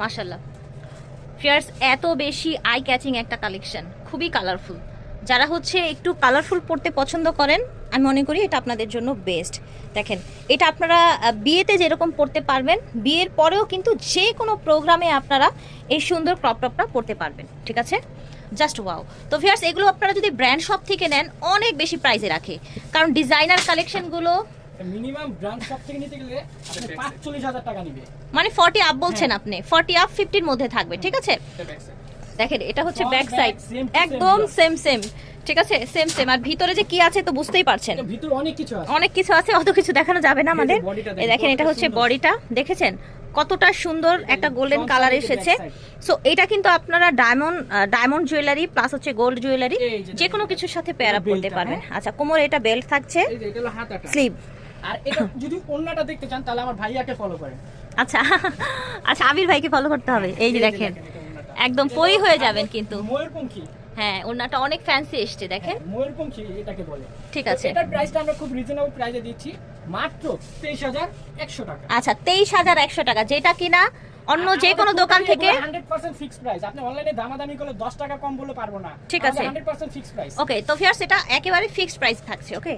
মাশাআল্লাহ ফিয়ার্স, এত বেশি আই ক্যাচিং একটা কালেকশন, খুবই কালারফুল। যারা হচ্ছে একটু কালারফুল পড়তে পছন্দ করেন, আমি মনে করি এটা আপনাদের জন্য বেস্ট। দেখেন, এটা আপনারা বিয়েতে যেরকম পড়তে পারবেন, বিয়ের পরেও কিন্তু যে কোনো প্রোগ্রামে আপনারা এই সুন্দর ক্রপ টপটা পড়তে পারবেন, ঠিক আছে? Just wow. তো ভিউয়ার্স, এগুলো আপনারা যদি ব্র্যান্ড শপ থেকে নেন অনেক বেশি প্রাইসে রাখে, কারণ ডিজাইনার কালেকশনগুলো মিনিমাম ব্র্যান্ড শপ থেকে নিতে গেলে 45,000 টাকা নিবে, মানে 40 আপ বলছেন আপনি, 40 আপ 50 এর মধ্যে থাকবে, ঠিক আছে? দেখেন, এটা হচ্ছে ব্যাক সাইড, একদম সেম সেম, ঠিক আছে? Same same. আর ভিতরে যে কি আছে তো বুঝতেই পারছেন, ভিতরে অনেক কিছু আছে, অনেক কিছু আছে, অত কিছু দেখানো যাবে না আমাদের। এই দেখেন, এটা হচ্ছে বডিটা, দেখেছেন কতটা সুন্দর একটা গোল্ডেন কালার এসেছে। সো এটা কিন্তু আপনারা ডায়মন্ড জুয়েলারি প্লাস হচ্ছে গোল্ড জুয়েলারি যে কোনো কিছুর সাথে পেয়ার আপ করতে পারবেন। আচ্ছা, কোমরে এটা বেল্ট থাকছে, এই যে এটা হলো হাতাটা, স্লিভ। আর এটা যদি ওন্নাটা দেখতে চান তাহলে আমার ভাইয়াকে ফলো করেন। আচ্ছা আচ্ছা, আবির ভাইকে ফলো করতে হবে। এই যে দেখেন, একদম পরি হয়ে যাবেন কিন্তু। ময়ূরপঙ্খী, হ্যাঁ, ওনাটা অনেক ফ্যান্সি এসছে, দেখেন। ময়ূরপঙ্খী এটাকে বলে। ঠিক আছে, এটার প্রাইসটা আমরা খুব রিজনেবল প্রাইসে দিচ্ছি, মাত্র 23,100 টাকা। আচ্ছা 23,100 টাকা, যেটা কিনা অন্য যে কোনো দোকান থেকে 100% ফিক্সড প্রাইস। আপনি অনলাইনে দামাদামি করলে 10 টাকা কম বললে পারবো না, ঠিক আছে? 100% ফিক্সড প্রাইস। ওকে, তো ফিয়ার্স এটা একেবারে ফিক্সড প্রাইস থাকছে, ওকে।